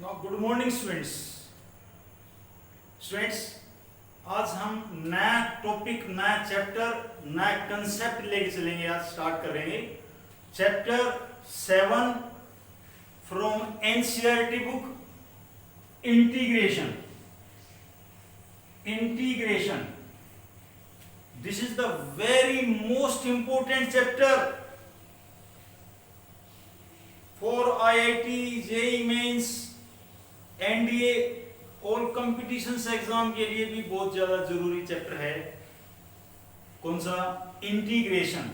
Good morning students. Students, आज हम नया टॉपिक, नया चैप्टर, नया कंसेप्ट लेके चलेंगे। आज स्टार्ट करेंगे chapter 7 from NCERT book, integration. Integration, this is the very most important chapter for IIT, JEE mains, NDA और कंपटीशंस एग्जाम के लिए भी बहुत ज्यादा जरूरी चैप्टर है। कौन सा? इंटीग्रेशन।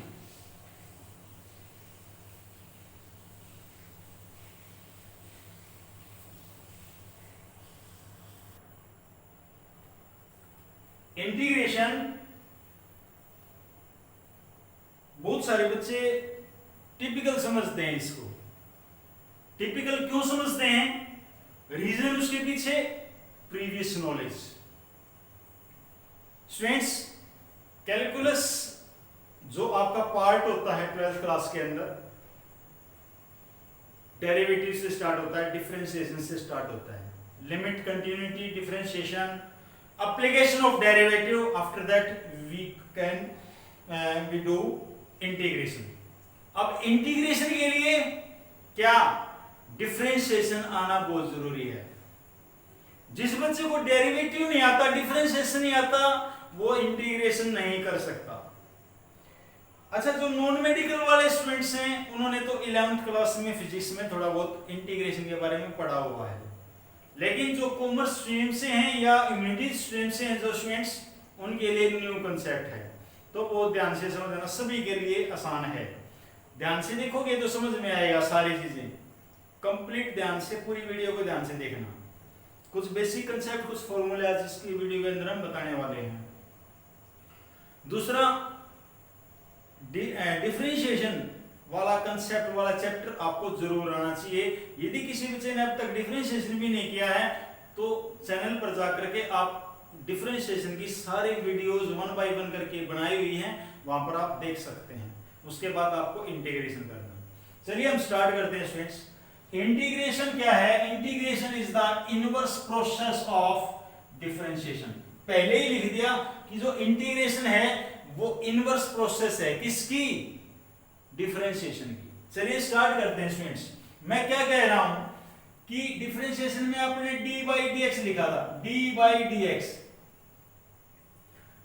इंटीग्रेशन बहुत सारे बच्चे टिपिकल समझते हैं इसको। टिपिकल क्यों समझते हैं? रीजन उसके पीछे प्रीवियस नॉलेज। स्टूडेंट्स, कैलकुलस जो आपका पार्ट होता है 12th क्लास के अंदर, डेरिवेटिव से स्टार्ट होता है, डिफरेंशिएशन से स्टार्ट होता है, limit, continuity, differentiation, application of derivative. After that we do integration. अब इंटीग्रेशन के लिए क्या? डिफरेंशिएशन आना बहुत जरूरी है। जिस बच्चे को डेरिवेटिव नहीं आता, डिफरेंशिएशन नहीं आता, वो इंटीग्रेशन नहीं कर सकता। अच्छा, जो नॉन मेडिकल वाले स्टूडेंट्स हैं, उन्होंने तो 11th क्लास में फिजिक्स में थोड़ा बहुत इंटीग्रेशन के बारे में पढ़ा हुआ है। लेकिन जो कॉमर्स स्ट्रीम से हैं या ह्यूमैनिटीज स्ट्रीम से हैं जो स्टूडेंट्स, उनके लिए न्यू कंसेप्ट है, तो वो ध्यान से समझना। सभी के लिए आसान है। ध्यान से देखोगे तो समझ में आएगा सारी चीजें। कंप्लीट ध्यान से पूरी वीडियो को ध्यान से देखना। कुछ बेसिक कंसेप्ट, कुछ फॉर्मूले आज इसकी वीडियो के अंदर हम बताने वाले हैं। दूसरा, डिफरेंशिएशन वाला कंसेप्ट वाला चैप्टर आपको जरूर आना चाहिए। यदि किसी बच्चे ने अब तक डिफरेंशिएशन भी नहीं किया है तो चैनल पर जाकर के आप डिफरेंशिएशन की सारी वीडियोस 1 बाय 1 करके बनाई हुई हैं, वहां पर आप देख सकते हैं। उसके बाद आपको इंटीग्रेशन करना। चलिए हम स्टार्ट करते हैं स्टूडेंट्स। इंटीग्रेशन क्या है? Integration is the inverse process of differentiation. पहले ही लिख दिया कि जो इंटीग्रेशन है वो इनवर्स प्रोसेस है। किसकी? डिफरेंशिएशन की। चलिए स्टार्ट करते हैं स्टूडेंट्स। मैं क्या कह रहा हूं कि डिफरेंशिएशन में आपने डी बाई डी एक्स लिखा था, D by D x,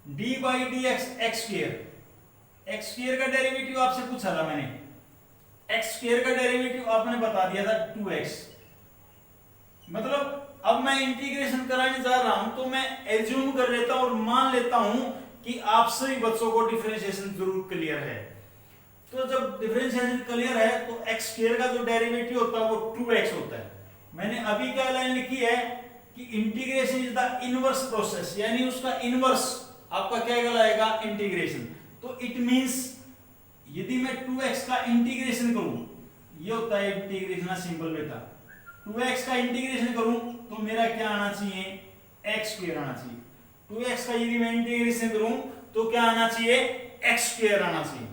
D by D x x square. X square का डेरिवेटिव आपसे पूछा था मैंने, एक्स स्क्वायर का डेरिवेटिव आपने बता दिया था 2x। मतलब अब मैं इंटीग्रेशन कराने जा रहा हूं तो मैं एज्यूम कर लेता हूं और मान लेता हूं कि आप सभी बच्चों को डिफरेंशिएशन जरूर क्लियर है। तो जब डिफरेंशिएशन क्लियर है तो एक्स स्क्वायर का जो डेरिवेटिव होता है वो 2x होता है। मैंने अभी क्या लाइन लिखी है कि integration is the inverse process, यानी उसका इनवर्स आपका क्या कहलाएगा? इंटीग्रेशन। तो इट मींस यदि मैं 2x का इंटीग्रेशन करूं, ये होता है इंटीग्रेशन सिंपल बेटा। 2x का इंटीग्रेशन करूं तो मेरा क्या आना चाहिए? x स्क्वायर आना चाहिए। 2x का यदि मैं इंटीग्रेशन करूं तो क्या आना चाहिए? x स्क्वायर आना चाहिए।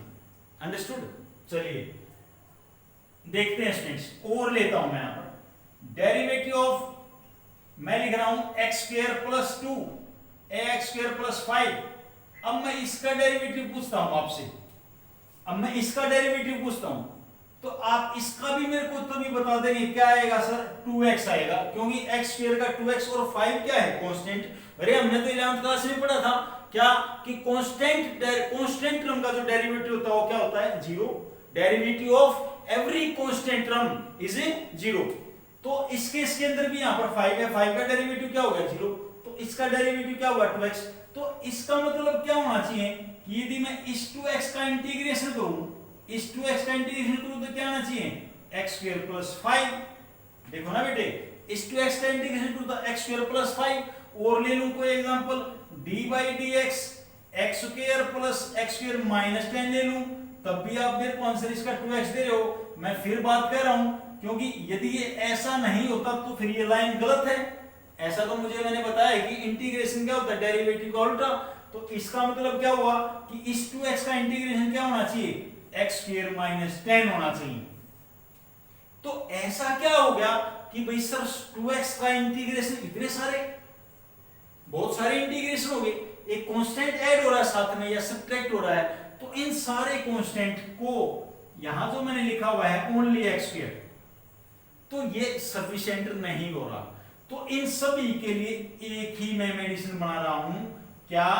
अंडरस्टूड? चलिए देखते हैं स्टूडेंट्स। और लेता हूं मैं यहां पर डेरिवेटिव ऑफ, मैं लिख रहा हूं x square plus 2 ax square plus 5। अब मैं इसका डेरिवेटिव पूछता हूं आपसे, अब मैं इसका डेरिवेटिव पूछता हूं तो आप इसका भी मेरे को तभी बता देंगे। क्या आएगा सर? 2x आएगा, क्योंकि x स्क्वायर का 2x और 5 क्या है? कांस्टेंट। अरे हमने तो 11th क्लास में पढ़ा था क्या कि कांस्टेंट टर्म का जो डेरिवेटिव होता है वो क्या होता है? 0। Derivative of every constant term is 0। तो इसके अंदर भी यहां पर 5 है, 5 का डेरिवेटिव क्या होगा? 0। तो इसका डेरिवेटिव क्या होगा? 2x। तो इसका मतलब क्या होना चाहिए कि यदि मैं इस 2x का इंटीग्रेशन करूं, इस 2x का इंटीग्रेशन करूं तो क्या आना चाहिए? x square plus 5। देखो ना बेटे, इस 2x का इंटीग्रेशन करूं तो x स्क्वायर प्लस 5। और ले लूं कोई example, d by D x x square plus x square minus 10 ले लूं, तब भी आप मेरे को आंसर इसका 2x दे रहे हो। मैं फिर बात कर रहा हूं, क्योंकि यदि ये ऐसा नहीं होता तो फिर ये लाइन गलत है। ऐसा तो मुझे मैंने बताया कि इंटीग्रेशन क्या होता है? डेरिवेटिव का उल्टा। तो इसका मतलब क्या हुआ कि इस 2x का इंटीग्रेशन क्या होना चाहिए? x स्क्वायर माइनस 10 होना चाहिए। तो ऐसा क्या हो गया कि भाई सर 2x का इंटीग्रेशन, इतने सारे, बहुत सारे इंटीग्रेशन हो गए, एक कांस्टेंट ऐड हो रहा है साथ में या सब्ट्रैक्ट हो रहा है, तो इन सारे कांस्टेंट को यहां जो मैंने लिखा हुआ है ओनली एक्स स्क्वायर, तो ये सफिशिएंट नहीं हो रहा। तो इन सभी के लिए एक ही मैं मेडिसिन बना रहा हूं, क्या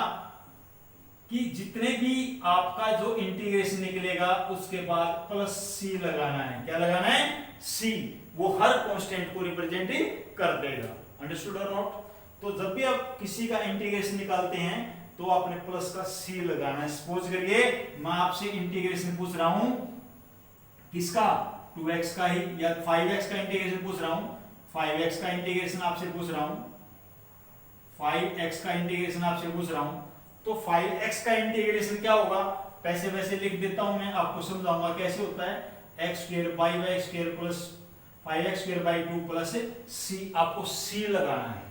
कि जितने भी आपका जो इंटीग्रेशन निकलेगा उसके बाद प्लस सी लगाना है। क्या लगाना है? सी। वो हर कांस्टेंट को रिप्रेजेंट कर देगा। अंडरस्टूड और नॉट? तो जब भी आप किसी का इंटीग्रेशन निकालते हैं तो आपने प्लस का सी लगाना है। सपोज करिए मैं आपसे इंटीग्रेशन पूछ रहा हूं, किसका? 2x का ही या 5x का इंटीग्रेशन पूछ रहा हूं, 5x का इंटीग्रेशन आपसे पूछ रहा हूं, 5x का इंटीग्रेशन आपसे पूछ रहा हूं, तो 5x का इंटीग्रेशन क्या होगा? पैसे वैसे लिख देता हूं, मैं आपको समझाऊंगा कैसे होता है। x square by y square plus 5x square by 2 plus c, आपको c लगाना है।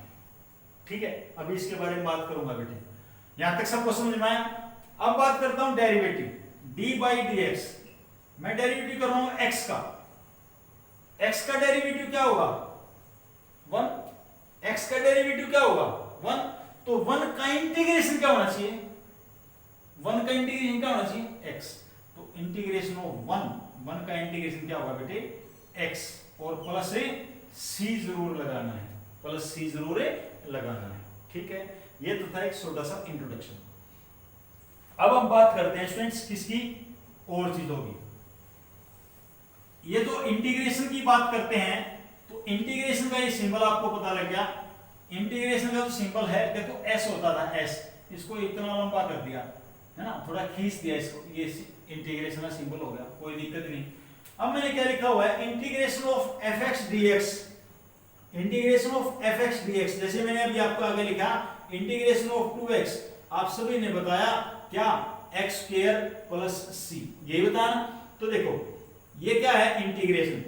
ठीक है, अभी इसके बारे में बात करूंगा बेटे, यहां तक सबको समझ में आया? अब बात करता हूं डेरिवेटिव, d बाई dx। मैं डेरिवेटिव कर रहा हूं x का, x का डेरिवेटिव क्या होगा? 1। x का डेरिवेटिव क्या होगा? 1। तो 1 का इंटीग्रेशन क्या होना चाहिए? 1 का इंटीग्रेशन क्या होना चाहिए? x। तो इंटीग्रेशन ऑफ 1 का इंटीग्रेशन क्या होगा बेटे? x, और प्लस c जरूर लगाना है, प्लस c जरूर लगाना है। ठीक है, ये तो था एक छोटा सा इंट्रोडक्शन। अब हम बात करते हैं स्टूडेंट्स किसकी और चीजों की। ये जो इंटीग्रेशन की बात करते हैं, तो इंटीग्रेशन का ये सिंबल आपको पता लग गया। इंटीग्रेशन का जो सिंबल है देखो s होता था, s, इसको इतना लंबा कर दिया है ना, थोड़ा खींच दिया इसको, ये इंटीग्रेशन का सिंबल हो गया, कोई दिक्कत नहीं। अब मैंने क्या लिखा हुआ है? Integration of fx dx, integration of fx dx। जैसे मैंने अभी आपको आगे लिखा इंटीग्रेशन ऑफ 2x, आप सभी ने बताया क्या? x स्क्वायर प्लस c, यही बताया। तो देखो ये क्या है? Integration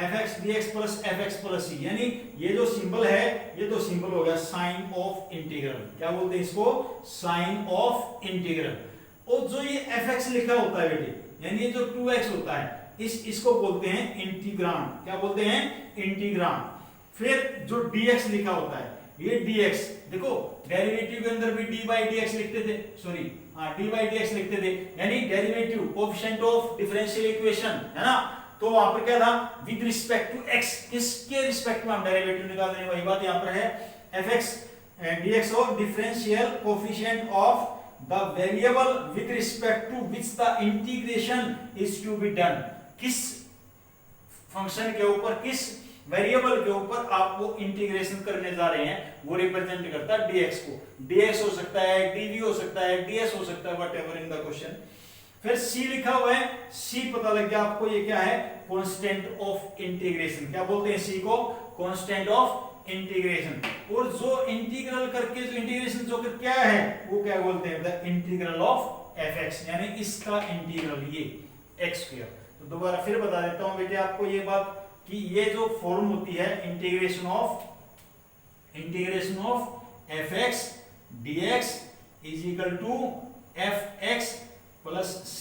fx dx plus fx प्लस c, यानी ये जो सिंबल है, ये तो सिंबल हो गया साइन ऑफ इंटीग्रल। क्या बोलते हैं इसको? Sign of integral. और जो ये fx लिखा होता है बेटे, यानी ये जो 2x होता है, इसको बोलते हैं इंटीग्रांड। क्या बोलते हैं? इंटीग्रांड। फिर जो dx लिखा होता है, ये dx, देखो डेरिवेटिव के अंदर भी d बाई dx लिखते थे, सॉरी d बाई dx लिखते थे, यानी derivative coefficient of differential equation, है ना। तो वहां पर क्या था? विद रिस्पेक्ट टू x, किसके रिस्पेक्ट में हम डेरिवेटिव निकाल रहे हैं, वही बात यहां पर है। fx dx of differential coefficient of the variable with respect to which the integration is to be done. किस फंक्शन के ऊपर, किस वेरिएबल के ऊपर आप वो इंटीग्रेशन करने जा रहे हैं, वो रिप्रेजेंट करता है dx को। dx हो सकता है, dv हो सकता है, ds हो सकता है, व्हाटएवर इन द क्वेश्चन। फिर c लिखा हुआ है, c पता लग गया आपको, ये क्या है? Constant of integration. क्या बोलते हैं c को? Constant of integration. और जो इंटीग्रल करके जो इंटीग्रेशन जो क्या है, वो क्या बोलते हैं? द इंटीग्रल ऑफ fx, यानी इसका इंटीग्रल, ये x स्क्वायर। तो दोबारा फिर बता देता हूं बेटे आपको ये बात, कि ये जो फॉर्म होती है integration of fx dx is equal to fx प्लस c।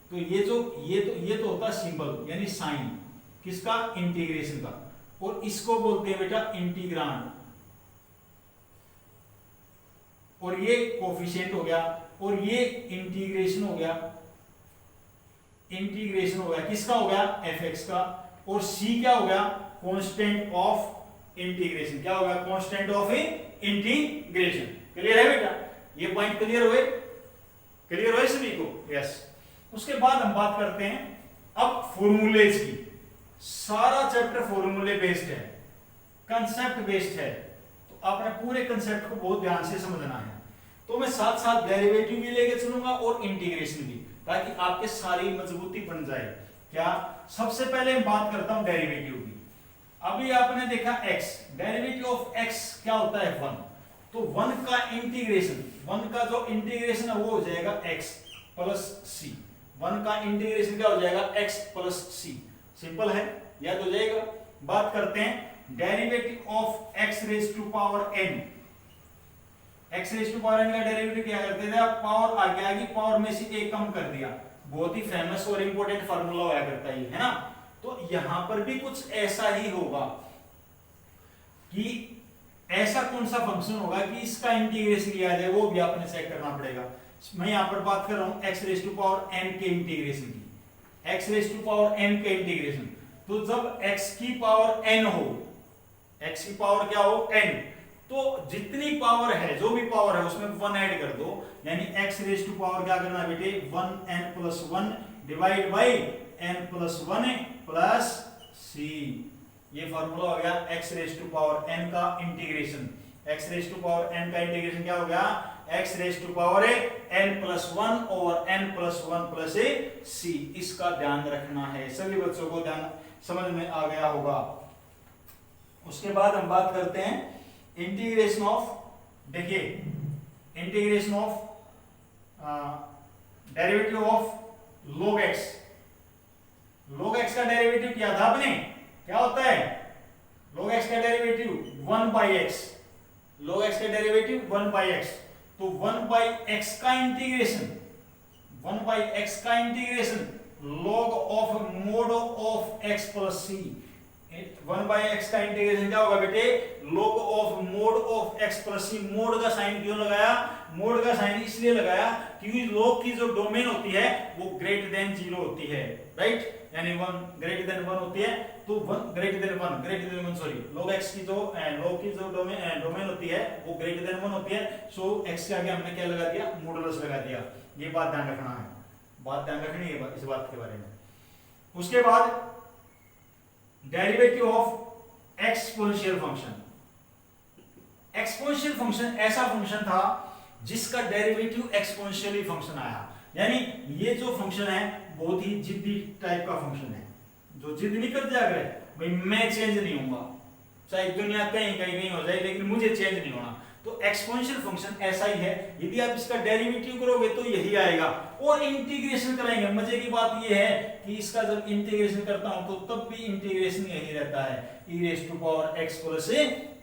तो ये तो होता है सिंबल, यानी साइन, किसका? इंटीग्रेशन का। और इसको बोलते हैं बेटा इंटीग्रांड। और ये कोफिशिएंट हो गया, और ये इंटीग्रेशन हो गया, किसका हो गया? fx का। और c क्या हो गया? Constant of integration. क्या हो गया? Constant of integration. क्लियर है बेटा? ये पॉइंट क्लियर हुए? क्लियर हुए सभी को? यस। उसके बाद हम बात करते हैं अब फॉर्मूलेज की। सारा चैप्टर फॉर्मूले बेस्ड है, कंसेप्ट बेस्ड है, तो आपने पूरे कंसेप्ट को बहुत ध्यान से समझना है। तो मैं साथ साथ डेरिवेटिव भी लेके चलूंगा और इंटीग्रेशन भी, ताकि आपके सारी मजबूती बन जाए। क्या? सबसे पहले मैं बात करता हूं डेरिवेटिव की। अभी आपने देखा x, डेरिवेटिव ऑफ x क्या होता है? 1। तो 1 का इंटीग्रेशन, 1 का जो इंटीग्रेशन है वो हो जाएगा x प्लस c। 1 का इंटीग्रेशन क्या हो जाएगा? x plus c। सिंपल है, याद हो जाएगा। बात करते हैं derivative of x raise to power n। x raise to power n का डेरिवेटिव क्या करते थे? पावर आगे आगे, पावर में से एक कम कर दिया। बहुत ही फेमस और इंपॉर्टेंट फार्मूला होया करता है ना। तो यहां पर भी कुछ ऐसा ही होगा कि ऐसा कौन सा फंक्शन होगा कि इसका इंटीग्रेशन लिया जाए, वो भी आपने चेक करना पड़ेगा। मैं यहां पर बात कर रहा हूं x raise to power n के इंटीग्रेशन की, x raise to power n के इंटीग्रेशन। तो जब x की पावर n हो, x की पावर क्या हो n, तो जितनी पावर है, जो भी पावर है उसमें 1 ऐड कर दो, यानी x रेज टू पावर क्या करना है बेटे 1n plus 1 divide by n plus 1 plus c। ये फॉर्मूला हो गया x raise to power n का integration. x raise to power n का इंटीग्रेशन क्या हो गया, x raise to power n plus 1 over n plus 1 plus c। इसका ध्यान रखना है, सभी बच्चों को ध्यान समझ में आ गया होगा। उसके बाद हम बात करते हैं इंटीग्रेशन ऑफ, देखिए integration of derivative of log x। log x का डेरिवेटिव किया था आपने, क्या होता है log x का derivative 1 by x, log x का डेरिवेटिव 1 बाई x। तो 1 बाई x का इंटीग्रेशन, 1 बाई x का integration log of mod of x plus c। 1 by x का इंटीग्रेशन क्या होगा बेटे, log of mod of x plus c। Mode का sign क्यों लगाया, मोड का साइन इसलिए लगाया क्योंकि log की जो डोमेन होती है वो ग्रेटर देन 0 होती है, राइट, यानी 1 ग्रेटर देन 1 होती है। तो 1 greater than 1, greater than 1 sorry, log x की जो log की जो डोमेन होती है वो ग्रेटर देन 1 होती है। सो x के आगे हमने क्या लगा दिया, मॉडुलस लगा दिया। ये बात ध्यान रखना है, बात ध्यान रखनी है इस बात के बारे में। उसके बाद derivative of exponential function. Exponential function ऐसा फंक्शन था जिसका डेरिवेटिव एक्सपोनेंशियली फंक्शन आया, यानी ये जो फंक्शन है बहुत ही जिद्दी टाइप का फंक्शन है, जो जिद नहीं कर दिया करे भाई मैं चेंज नहीं होऊंगा, चाहे दुनिया कहीं कहीं हो जाए लेकिन मुझे चेंज नहीं होना। तो एक्सपोनेंशियल फंक्शन ऐसा ही है, यदि आप इसका डेरिवेटिव करोगे तो यही आएगा, और इंटीग्रेशन कराएंगे। मजे की बात यह है कि इसका जब इंटीग्रेशन करता हूं तो तब भी इंटीग्रेशन यही रहता है, e raise to power x plus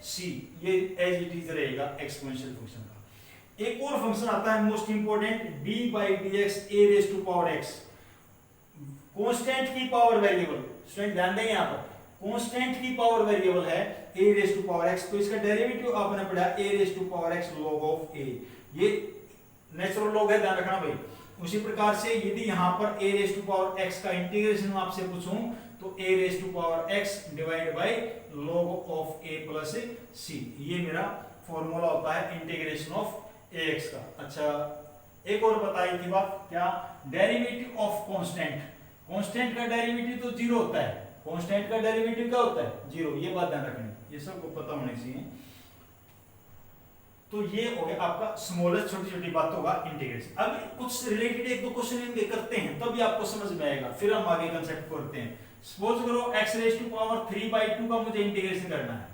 c। ये एज इट इज रहेगा एक्सपोनेंशियल फंक्शन का। एक और फंक्शन आता है most important, d by dx a raise to power x। Constant की पावर वेरिएबल, स्टूडेंट ध्यान देंगे यहाँ पर, कांस्टेंट की पावर वेरिएबल है a raise to power x। तो इसका डेरिवेटिव आपने पढ़ा a raise to power x log of a। ये नेचुरल लॉग है, ध्यान रखना भाई। उसी प्रकार से यदि यहाँ पर a raise to power x का इंटीग्रेशन आपसे पूछूं तो a raise to power x divide by log of a plus c। ये मेरा फॉर्मूला होता है इंटीग्रेशन ऑफ ax का। अच्छा, एक और बताई थी बात, क्या, डेरिवेटिव ऑफ कांस्टेंट। कांस्टेंट का डेरिवेटिव तो 0 होता है, कांस्टेंट का डेरिवेटिव क्या होता है 0। ये बात ध्यान रखनी, ये सबको पता होनी चाहिए। तो ये हो गया आपका स्मॉलेस्ट छोटी छोटी बातों का इंटीग्रेशन। अब कुछ रिलेटेड एक दो क्वेश्चन इनके करते हैं तभी आपको समझ में आएगा, फिर हम आगे कंसेप्ट करते हैं। सपोज करो x रेज़ टू पावर 3/2 का मुझे इंटीग्रेशन करना है,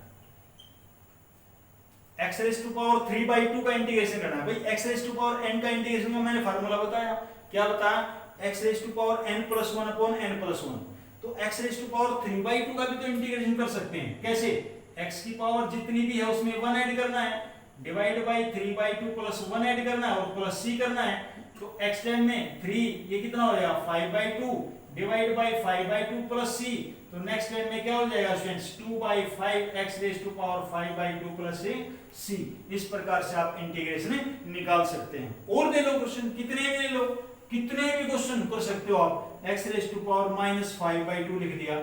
x रेज़ टू पावर 3/2 का इंटीग्रेशन करना है। भाई x raise to power n का इंटीग्रेशन का मैंने फार्मूला बताया, क्या बताया, x raise to power n plus 1 upon n plus 1। तो x रेज़ टू पावर 3/2 का भी तो इंटीग्रेशन कर सकते हैं, कैसे, x की पावर जितनी भी है उसमें 1 ऐड करना है, डिवाइड बाई 3/2 प्लस 1 ऐड करना है और प्लस c करना है। तो x टाइम में 3, ये कितना हो जाएगा 5/2 डिवाइड बाई 5/2 प्लस c। तो नेक्स्ट टाइम में क्या हो जाएगा students, 2/5 x raise to power 5/2 plus c। इस प्रकार से आप इंटीग्रेशन निकाल सकते हैं। और दे लो क्वेश्चन, कितने भी ले लो, कितने भी क्वेश्चन कर सकते हो आप। x रेज़ टू पावर -5/2 लिख दिया,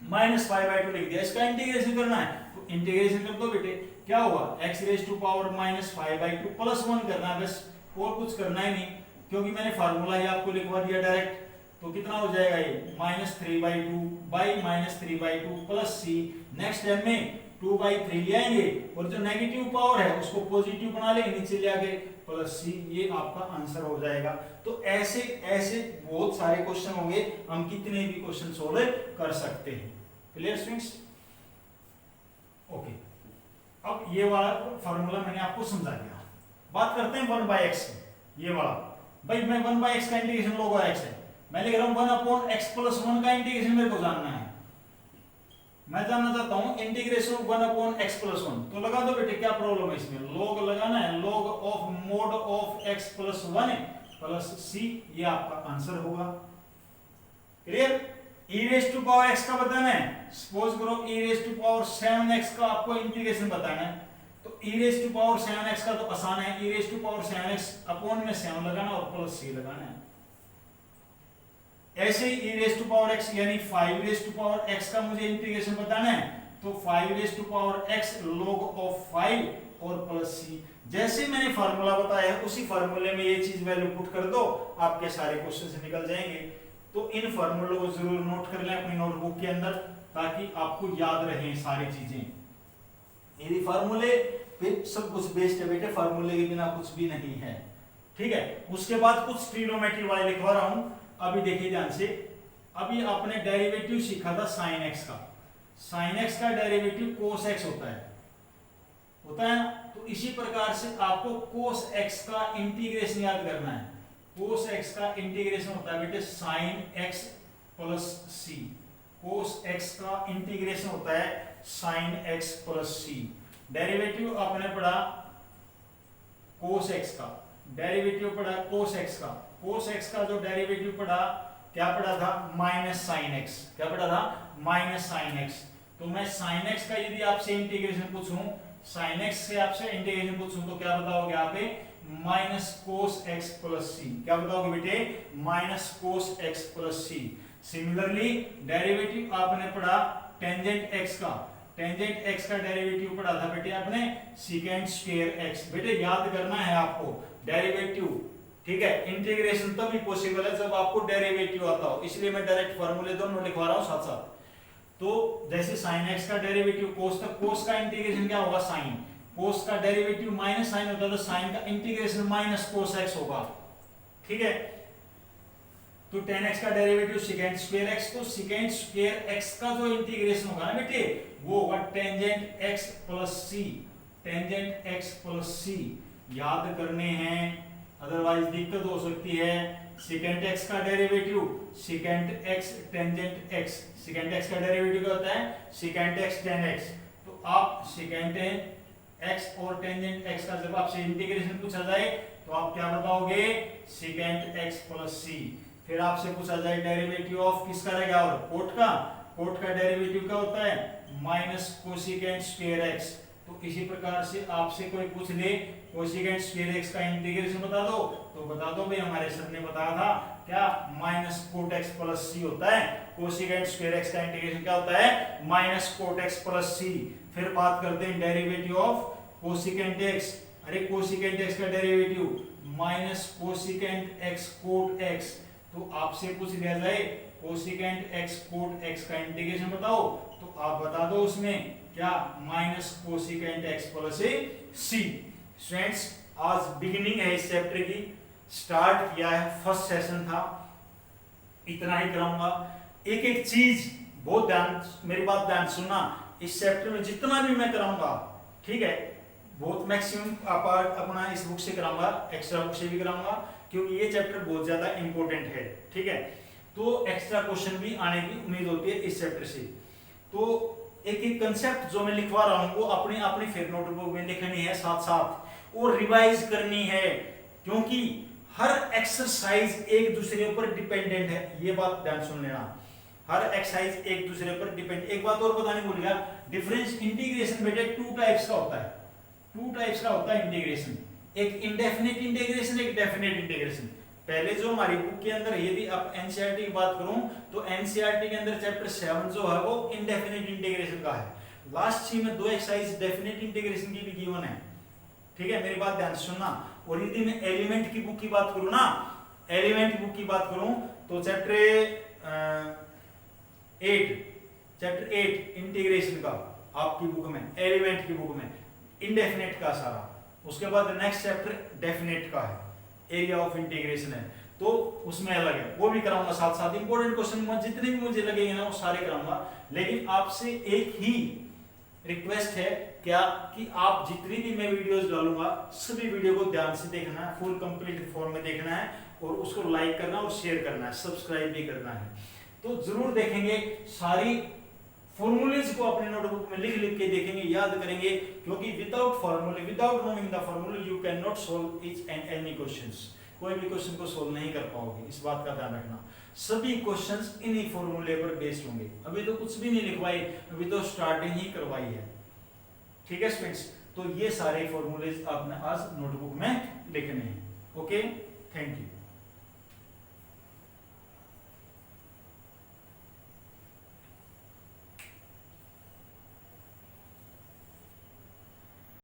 -5/2 लिख दिया, इसका इंटीग्रेशन करना है तो इंटीग्रेशन कर दो बेटे। क्या होगा, x raise to power -5/2 plus 1 करना है बस, और कुछ करना ही नहीं, क्योंकि मैंने फार्मूला ही आपको लिखवा दिया डायरेक्ट। तो कितना हो जाएगा ये, -3/2 by -3/2 plus c। Next time में 2/3 ले आएंगे और जो नेगेटिव पावर है उसको पॉजिटिव बना लेंगे, नीचे ले आके प्लस c। ये आपका आंसर हो जाएगा। तो ऐसे ऐसे बहुत सारे क्वेश्चन होंगे, हम कितने भी क्वेश्चन सोल्व कर सकते हैं। Clear students? ओके, अब ये वाला फॉर्मूला मैंने आपको समझा दिया। बात करते हैं 1/x, ये वाला। भाई मैं 1/x का इंटीग्रेशन log x है, मैं लिख रहा हूं 1/x प्लस 1 का इंटीग्रेशन मेरे को जानना है। मैं जानना चाहता हूं इंटीग्रेशन 1/x प्लस 1। तो लगा दो बेटे, क्या प्रॉब्लम है इसमें, log लगाना है, log of mod of x plus 1 plus c। ये आपका आंसर होगा। Clear? e raise to power x का बताना है, सपोज करो e raise to power 7x का आपको इंटीग्रेशन बताना है, तो e raise to power 7x का तो आसान है, e raise to power 7x upon में 7 लगाना और प्लस c लगाना है। ऐसे ही e raise to power x यानी 5 रेज टू पावर x का मुझे इंटीग्रेशन बताना है, तो 5 raise to power x log of 5 और प्लस c। जैसे मैंने फार्मूला बताया है उसी फार्मूले में ये चीज वैल्यू पुट कर दो, आपके सारे क्वेश्चन से निकल जाएंगे। तो इन फार्मूलों को जरूर नोट कर लें अपनी नोटबुक के अंदर, ताकि आपको याद रहें सारी चीजें। यदि फार्मूले फिर सब कुछ बेस्ड है बेटे, फार्मूले के बिना कुछ भी नहीं है, ठीक है। उसके बाद कुछ ट्रिग्नोमेट्री वाले लिखवा रहा हूं, अभी देखिए ध्यान से। अभी आपने डेरिवेटिव सीखा था sin x का, sin x का डेरिवेटिव cos x होता है ना। तो इसी प्रकार से आपको cos x का इंटीग्रेशन याद करना है। cos x का इंटीग्रेशन होता है बेटे sin x plus c। cos x का इंटीग्रेशन होता है sin x plus c। Derivative आपने पढ़ा cos x का, डेरिवेटिव पढ़ा cos x का। cos x का जो डेरिवेटिव पढ़ा, क्या पढ़ा था, माइनस साइन एक्स। क्या पढ़ा था, माइनस साइन एक्स। तो मैं साइन एक्स का यदि आपसे इंटीग्रेशन पूछूं, साइन एक्स से आपसे इंटीग्रेशन पूछूं, तो क्या बताओगे आप, माइनस कोस एक्स प्लस सी। क्या बताओगे बेटे, माइनस कोस एक्स प्लस सी। सिमिलरली डेरिवेटिव आपने पढ़ा टेंजेंट एक्स का, टेंजेंट एक्स का डेरिवेटिव पढ़ा था बेटे आपने सेकंड स्क्वायर एक्स। बेटे याद करना है आपको डेरिवेटिव, ठीक है। इंटीग्रेशन तभी पॉसिबल है जब आपको डेरिवेटिव आता हो, इसलिए मैं डायरेक्ट फार्मूले दोनों लिखवा रहा हूं साथ साथ। तो जैसे sin x का डेरिवेटिव cos, तक cos का इंटीग्रेशन क्या होगा, sin। cos का डेरिवेटिव माइनस sin होता है, तो sin का इंटीग्रेशन माइनस cos x होगा, ठीक है। तो tan x का डेरिवेटिव सेकंड स्क्वायर x, तो सेकंड स्क्वायर x का जो इंटीग्रेशन होगा ना बेटे, वो होगा tangent x plus c। Tangent x plus c याद करने हैं, अदरवाइज दिक्कत हो सकती है। सेकेंड एक्स का derivative second x tangent x, second x का डेरिवेटिव क्या होता है, सेकेंड एक्स टेन एक्स। तो आप सेकेंड एक्स और टेंजेंट एक्स का जब आपसे इंटीग्रेशन पूछा जाए तो आप क्या बताओगे, सेकेंड एक्स प्लस सी। फिर आपसे पूछा जाए डेरिवेटिव ऑफ किसका रहेगा, और कोट का, कोट का डेरिवेटिव क्या होता है, माइनस कोसिकेंट स्क्वायर एक्स। तो इसी प्रकार से आपसे कोई पूछ ले कोसिकेंट स्क्वायर एक्स का इंटीग्रेशन बता दो, तो बता दो भाई हमारे सर ने बताया था क्या, minus cot x plus c होता है। कोसिकेंट स्क्वायर एक्स का इंटीग्रेशन क्या होता है, minus cot x plus c. फिर बात करते हैं डेरिवेटिव ऑफ कोसिकेंट एक्स। अरे कोसिकेंट एक्स का derivative minus cosecant x cot x. तो आपसे पूछ लिया जाए कोसिकेंट एक्स कोट एक्स का इंटीग्रेशन बताओ, तो आप बता दो उसमें क्या, minus cosecant x plus c. Students आज बिगिनिंग है इस चैप्टर की, स्टार्ट किया है, फर्स्ट सेशन था, इतना ही कराऊंगा। एक एक चीज बहुत ध्यान, मेरी बात ध्यान सुनना, इस चैप्टर में जितना भी मैं कराऊंगा, ठीक है, बहुत मैक्सिमम पार्ट अपना इस बुक से कराऊंगा, एक्स्ट्रा बुक से भी कराऊंगा, क्योंकि ये चैप्टर बहुत ज्यादा इंपॉर्टेंट है, ठीक है। तो एक्स्ट्रा क्वेश्चन भी आने की उम्मीद होती है इस चैप्टर से। तो एक एक कंसेप्ट जो मैं लिखवा रहा हूं वो अपने अपनी फिर नोटबुक में लिखनी है साथ साथ, और रिवाइज करनी है, क्योंकि हर एक्सरसाइज एक दूसरे ऊपर डिपेंडेंट है, ये बात ध्यान सुन लेना। हर एक्सरसाइज एक दूसरे पर डिपेंड। एक बात और बताने भूल गया, डिफरेंस इंटीग्रेशन बेटे टू टाइप्स का होता है, टू टाइप्स का होता है इंटीग्रेशन, एक इंडेफिनिट इंटीग्रेशन, एक डेफिनेट इंटीग्रेशन। पहले जो हमारी बुक के अंदर, यदि आप एनसीईआरटी की बात करूं तो एनसीईआरटी के अंदर चैप्टर 7 जो है वो इंडेफिनिट इंटीग्रेशन का है। लास्ट सी में दो एक्सरसाइज डेफिनेट इंटीग्रेशन की भी गिवन है, ठीक है, मेरी बात ध्यान सुनना। और यदि मैं एलिमेंट की बुक की बात करूं ना, एलिमेंट की बुक की बात करूं तो चैप्टर 8 इंटीग्रेशन का आपकी बुक में, एलिमेंट की बुक में इंडेफिनेट का सारा। उसके बाद नेक्स्ट चैप्टर डेफिनेट का है, एरिया ऑफ इंटीग्रेशन है, तो उसमें अलग है, वो भी कराऊंगा साथ साथ। इंपॉर्टेंट क्वेश्चन जितने भी मुझे लगेंगे ना वो सारे कराऊंगा। लेकिन आपसे एक ही रिक्वेस्ट है क्या, कि आप जितनी भी मैं वीडियोस डालूंगा सभी वीडियो को ध्यान से देखना है, फुल कंप्लीट फॉर्म में देखना है, और उसको लाइक करना और शेयर करना है, सब्सक्राइब भी करना है। तो जरूर देखेंगे, सारी फॉर्मूलेज को अपने नोटबुक में लिख लिख के देखेंगे, याद करेंगे, क्योंकि विदाउट फॉर्मूले, विदाउट नोइंग द फॉर्मूले you can not solve each and any questions. कोई भी क्वेश्चन को सोल्व नहीं कर पाओगे, इस बात का ध्यान रखना। सभी क्वेश्चंस इन्हीं फॉर्मूले पर बेस्ड होंगे। अभी तो कुछ भी नहीं लिखवाई, अभी तो स्टार्टिंग ही करवाई है, ठीक है स्टूडेंट्स। तो ये सारे फॉर्मूले आपने आज नोटबुक में लिखने हैं। Okay, thank you.